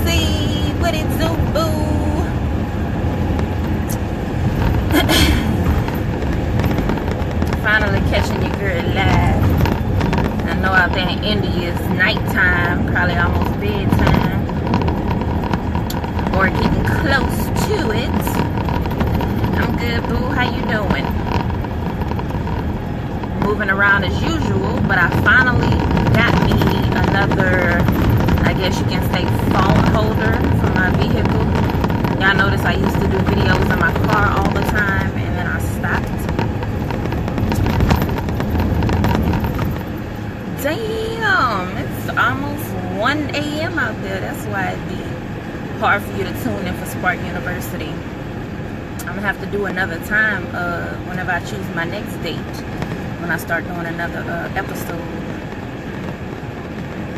Sissy, what it do, boo? Finally catching your girl live. I know out there in India it's nighttime, probably almost bedtime, or getting close to it. I'm good, boo. How you doing? Moving around as usual, but I finally got me another, I guess you can say, phone holder for my vehicle. Y'all notice I used to do videos in my car all the time, and then I stopped. Damn, it's almost 1 a.m. out there. That's why it'd be hard for you to tune in for Spark University. I'm gonna have to do another time whenever I choose my next date, when I start doing another episode.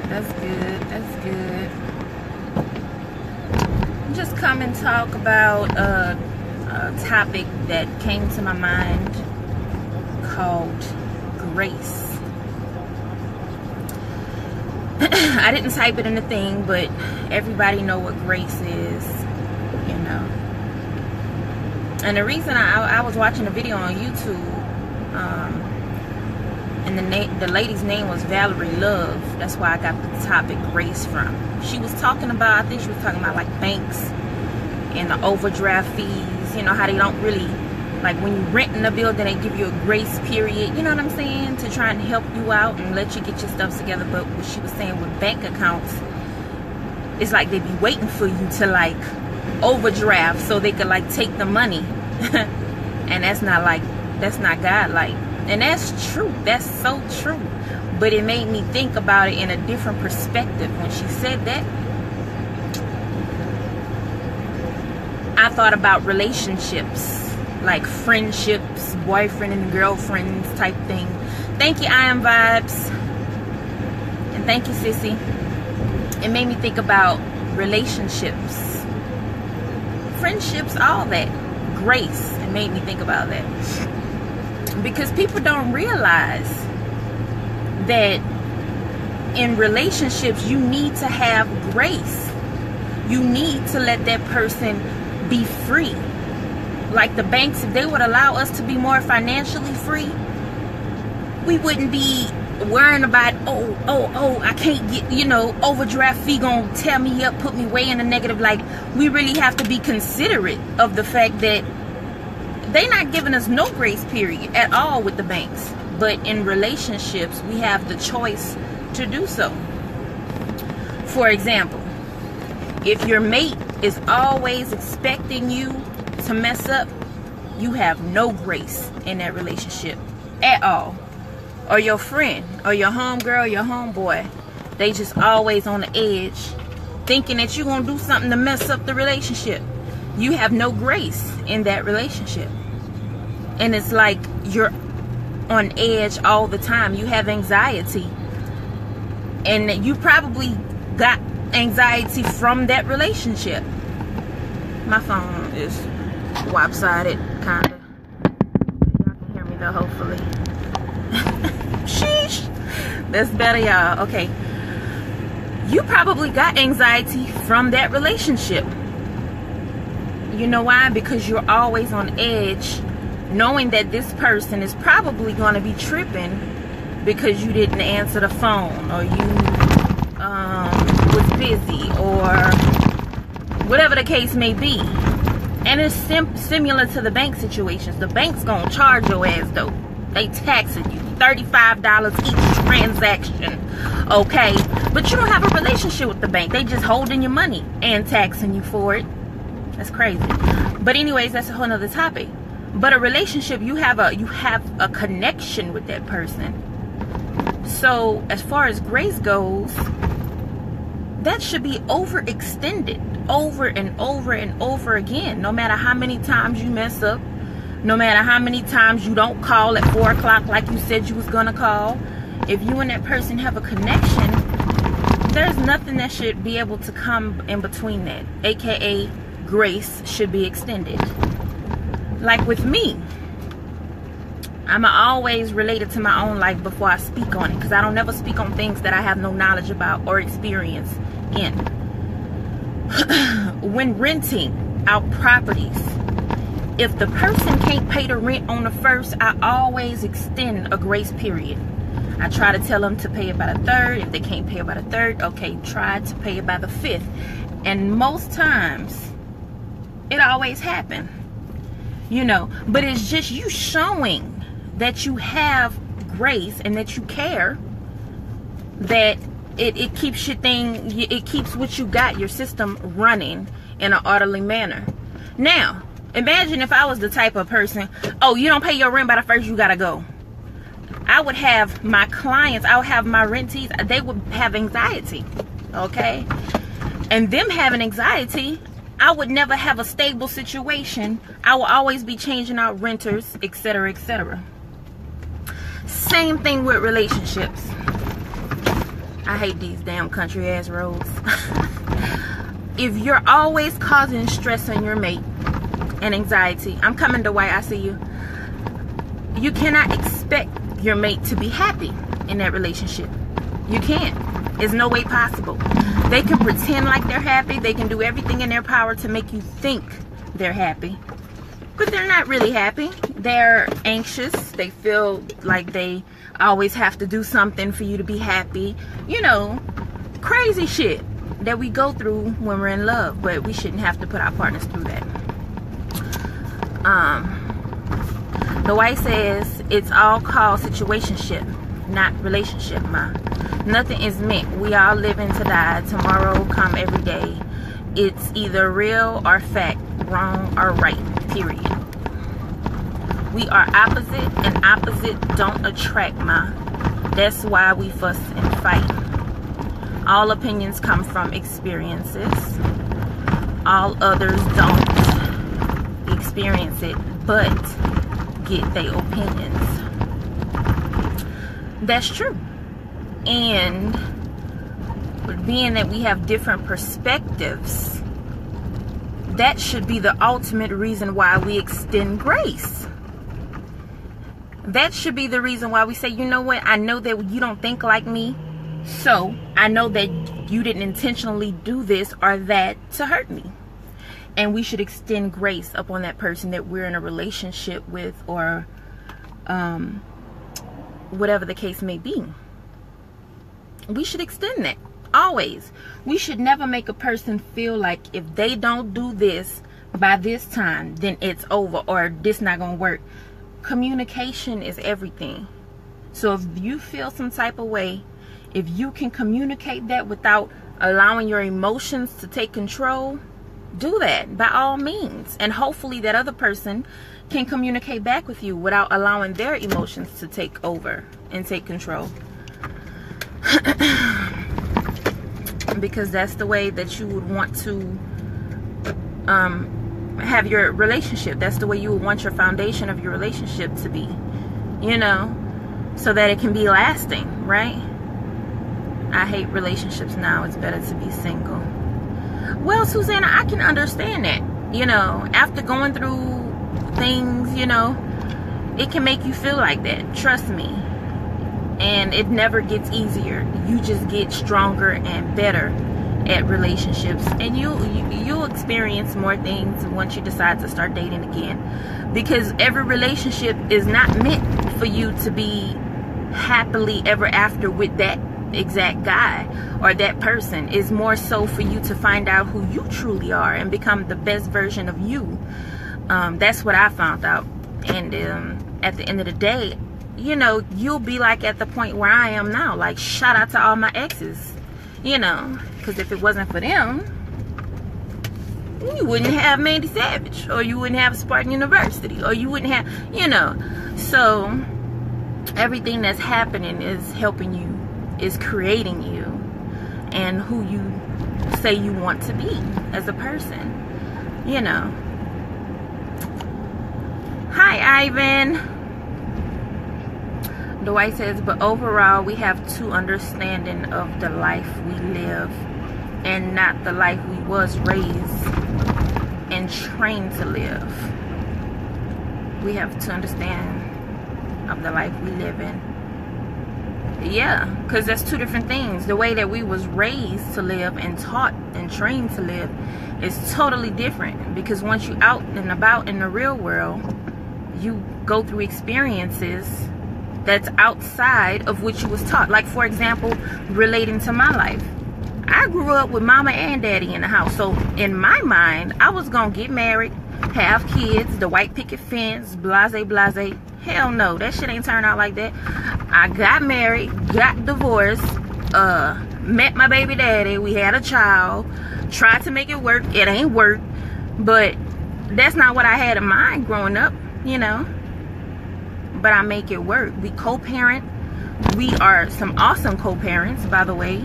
That's good. That's good. Just come and talk about a topic that came to my mind called grace. I didn't type it in the thing, but everybody know what grace is, you know. And the reason I was watching a video on YouTube, and the lady's name was Valerie Love. That's why I got the topic grace from. She was talking about, I think she was talking about like banks and the overdraft fees. You know how they don't really, like when you rent in a building, they give you a grace period. You know what I'm saying? To try and help you out and let you get your stuff together. But what she was saying with bank accounts, it's like they be waiting for you to like overdraft so they could like take the money. And that's not God-like. And that's true. That's so true. But it made me think about it in a different perspective. When she said that, I thought about relationships, like friendships, boyfriend and girlfriends type thing. Thank you, I Am Vibes. And thank you, Sissy. It made me think about relationships, friendships, all that. Grace. It made me think about that. Because people don't realize that in relationships you need to have grace. You need to let that person be free. Like the banks, if they would allow us to be more financially free, we wouldn't be worrying about, oh, I can't get, you know, overdraft fee gonna tear me up, put me way in the negative. Like, we really have to be considerate of the fact that they're not giving us no grace period at all with the banks. But in relationships, we have the choice to do so. For example, if your mate is always expecting you to mess up, you have no grace in that relationship at all. Or your friend, or your homegirl, your homeboy, they just always on the edge, thinking that you're gonna do something to mess up the relationship. You have no grace in that relationship. And it's like you're on edge all the time. You have anxiety. And you probably got anxiety from that relationship. My phone is lopsided, kind of. Y'all can hear me though, hopefully. Sheesh. That's better, y'all. Okay. You probably got anxiety from that relationship. You know why? Because you're always on edge, knowing that this person is probably going to be tripping because you didn't answer the phone, or you was busy, or whatever the case may be. And it's similar to the bank situations. The bank's going to charge your ass though. They taxing you $35 each transaction, okay? But you don't have a relationship with the bank. They just holding your money and taxing you for it. That's crazy. But anyways, that's a whole nother topic. But a relationship, you have a connection with that person. So as far as grace goes, that should be overextended over and over and over again. No matter how many times you mess up, no matter how many times you don't call at 4 o'clock like you said you was gonna call, if you and that person have a connection, there's nothing that should be able to come in between that. AKA grace should be extended. Like with me, I'm always related to my own life before I speak on it, because I don't never speak on things that I have no knowledge about or experience in. when renting out properties, if the person can't pay the rent on the 1st, I always extend a grace period. I try to tell them to pay it by the 3rd. If they can't pay it by the 3rd, okay, try to pay it by the 5th. And most times, it always happens. You know, but it's just you showing that you have grace and that you care, that it keeps your thing, it keeps what you got, your system running in an orderly manner. Now, imagine if I was the type of person, oh, you don't pay your rent by the 1st, you gotta go. I would have my clients, I would have my rentees, they would have anxiety, okay? And them having anxiety, I would never have a stable situation. I will always be changing out renters, etc., etc. Same thing with relationships. I hate these damn country ass roads. If you're always causing stress on your mate and anxiety, I'm coming to White, I see you. You cannot expect your mate to be happy in that relationship. You can't. It's no way possible. They can pretend like they're happy. They can do everything in their power to make you think they're happy. But they're not really happy. They're anxious. They feel like they always have to do something for you to be happy. You know, crazy shit that we go through when we're in love. But we shouldn't have to put our partners through that. The White says, it's all called situationship, not relationship, ma. Nothing is meant. We all living to die. Tomorrow come every day. It's either real or fact, wrong or right, period. We are opposite, and opposite don't attract, ma. That's why we fuss and fight. All opinions come from experiences. All others don't experience it, but get their opinions. That's true. And being that we have different perspectives, that should be the ultimate reason why we extend grace. That should be the reason why we say, you know what, I know that you don't think like me, so I know that you didn't intentionally do this or that to hurt me. And we should extend grace upon that person that we're in a relationship with, or whatever the case may be. We should extend that. Always. We should never make a person feel like if they don't do this by this time, then it's over, or this not gonna work. Communication is everything. So if you feel some type of way, if you can communicate that without allowing your emotions to take control, do that by all means. And hopefully that other person can communicate back with you without allowing their emotions to take over and take control. Because that's the way that you would want to have your relationship. That's the way you would want your foundation of your relationship to be, you know, so that it can be lasting, right? I hate relationships now. It's better to be single. Well, Susanna, I can understand that. You know, after going through things, you know, it can make you feel like that. Trust me. And it never gets easier. You just get stronger and better at relationships. And you'll experience more things once you decide to start dating again. Because every relationship is not meant for you to be happily ever after with that exact guy or that person. Is more so for you to find out who you truly are and become the best version of you. That's what I found out. And at the end of the day, you know, you'll be like at the point where I am now. Like, shout out to all my exes, you know, because if it wasn't for them, you wouldn't have Mandy Savage, or you wouldn't have Spartan University, or you wouldn't have, you know. So everything that's happening is helping you, is creating you and who you say you want to be as a person, you know. Hi, Ivan. Dwight says, but overall, we have true understanding of the life we live and not the life we was raised and trained to live. We have to understand of the life we live in Yeah, because that's two different things. The way that we was raised to live and taught and trained to live is totally different. Because once you out and about in the real world, you go through experiences that's outside of what you was taught. Like, for example, relating to my life. I grew up with mama and daddy in the house. So in my mind, I was going to get married, have kids, the white picket fence, blase, blase. Hell no, that shit ain't turned out like that. I got married, got divorced, met my baby daddy. We had a child, tried to make it work. It ain't worked. But that's not what I had in mind growing up, you know. But I make it work. We co-parent. We are some awesome co-parents, by the way.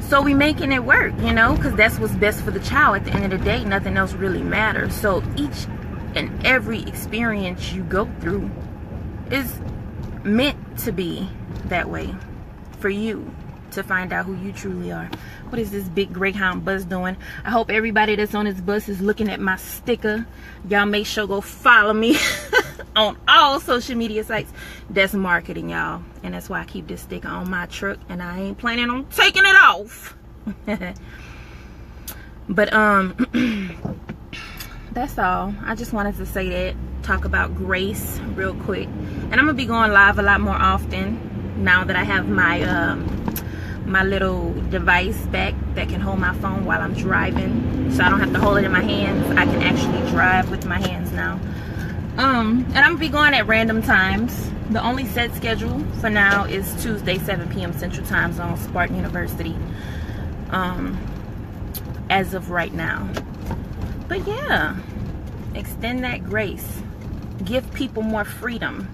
So we making it work, you know, because that's what's best for the child. At the end of the day, nothing else really matters. So each and every experience you go through is meant to be that way for you to find out who you truly are. What is this big Greyhound bus doing? I hope everybody that's on this bus is looking at my sticker. Y'all make sure go follow me on all social media sites. That's marketing, y'all, and that's why I keep this sticker on my truck, and I ain't planning on taking it off. But that's all. I just wanted to say that, talk about grace real quick. And I'm gonna be going live a lot more often now that I have my my little device back that can hold my phone while I'm driving, so I don't have to hold it in my hands. I can actually drive with my hands now. And I'm gonna be going at random times. The only set schedule for now is Tuesday, 7 p.m. Central Time Zone, Spartan University, as of right now. But yeah, extend that grace. Give people more freedom.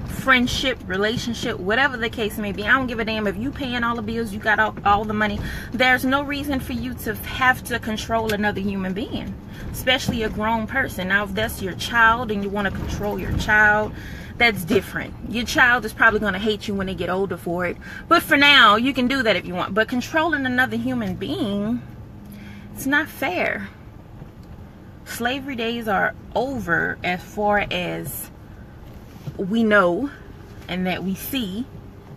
Friendship, relationship, whatever the case may be. I don't give a damn if you paying all the bills, you got all the money. There's no reason for you to have to control another human being, especially a grown person. Now, if that's your child and you want to control your child, that's different. Your child is probably going to hate you when they get older for it. But for now, you can do that if you want. But controlling another human being, it's not fair. Slavery days are over as far as we know and that we see.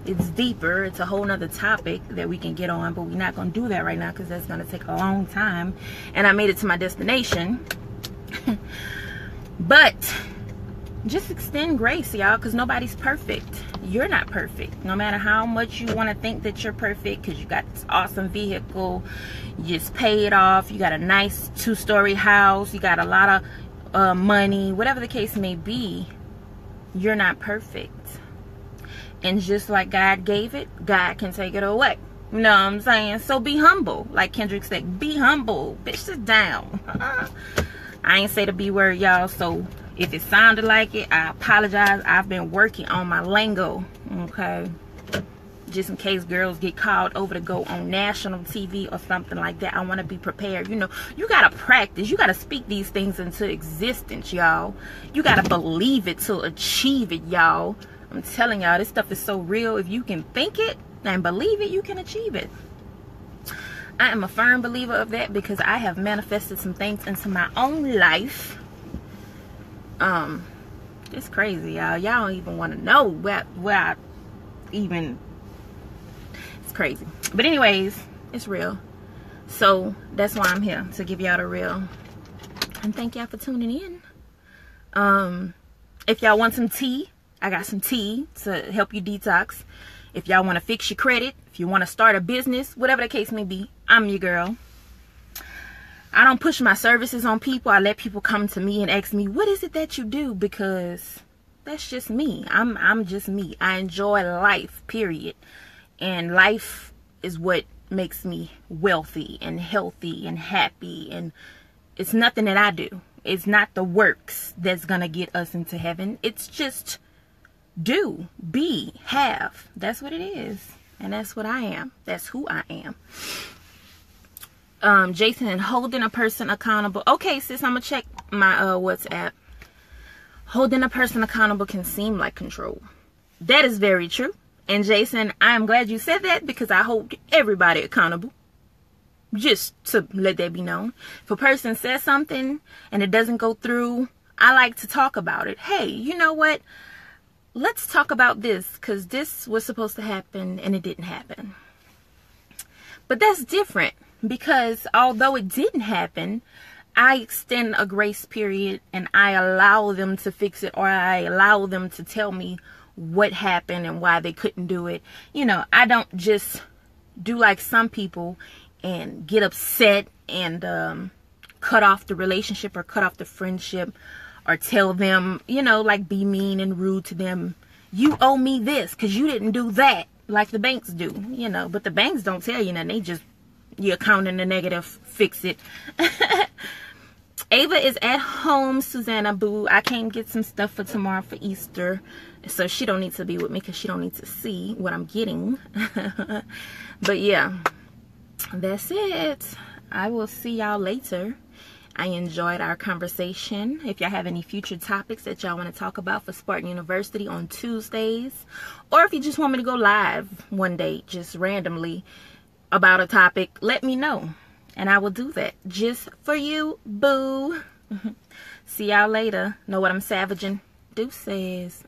It's deeper. It's a whole nother topic that we can get on, but we're not going to do that right now because that's going to take a long time, and I made it to my destination. But just extend grace, y'all, because nobody's perfect. You're not perfect, no matter how much you want to think that you're perfect, because you got this awesome vehicle, you just pay it off, you got a nice 2-story house, you got a lot of money, whatever the case may be. You're not perfect. And just like God gave it, God can take it away. You know what I'm saying? So be humble. Like Kendrick said, be humble. Bitch, sit down. I ain't say the B word, y'all. So if it sounded like it, I apologize. I've been working on my lingo. Okay? Just in case girls get called over to go on national TV or something like that. I want to be prepared. You know, you got to practice. You got to speak these things into existence, y'all. You got to believe it to achieve it, y'all. I'm telling y'all, this stuff is so real. If you can think it and believe it, you can achieve it. I am a firm believer of that because I have manifested some things into my own life. It's crazy, y'all. Y'all don't even want to know where I even... crazy. But anyways, it's real. So that's why I'm here, to give y'all the real. And thank y'all for tuning in. If y'all want some tea, I got some tea to help you detox. If y'all want to fix your credit, if you want to start a business, whatever the case may be, I'm your girl. I don't push my services on people. I let people come to me and ask me, what is it that you do? Because that's just me. I'm just me. I enjoy life, period. And life is what makes me wealthy and healthy and happy. And it's nothing that I do. It's not the works that's going to get us into heaven. It's just do, be, have. That's what it is. And that's what I am. That's who I am. Jason, and holding a person accountable. Okay, sis, I'm going to check my WhatsApp. Holding a person accountable can seem like control. That is very true. And Jason, I am glad you said that because I hold everybody accountable. Just to let that be known. If a person says something and it doesn't go through, I like to talk about it. Hey, you know what? let's talk about this, because this was supposed to happen and it didn't happen. But that's different, because although it didn't happen, I extend a grace period and I allow them to fix it, or I allow them to tell me what happened and why they couldn't do it. You know, I don't just do like some people and get upset and cut off the relationship or cut off the friendship, or tell them, you know, like be mean and rude to them. You owe me this because you didn't do that, like the banks do, you know. But the banks don't tell you nothing. They just, your account in the negative, fix it. Ava is at home, Susanna boo. I came get some stuff for tomorrow for Easter, so she don't need to be with me because she don't need to see what I'm getting. But yeah, that's it. I will see y'all later. I enjoyed our conversation. If y'all have any future topics that y'all want to talk about for Spartan University on Tuesdays, or if you just want me to go live one day just randomly about a topic, let me know and I will do that just for you, boo. See y'all later. Know what I'm savaging? Deuces.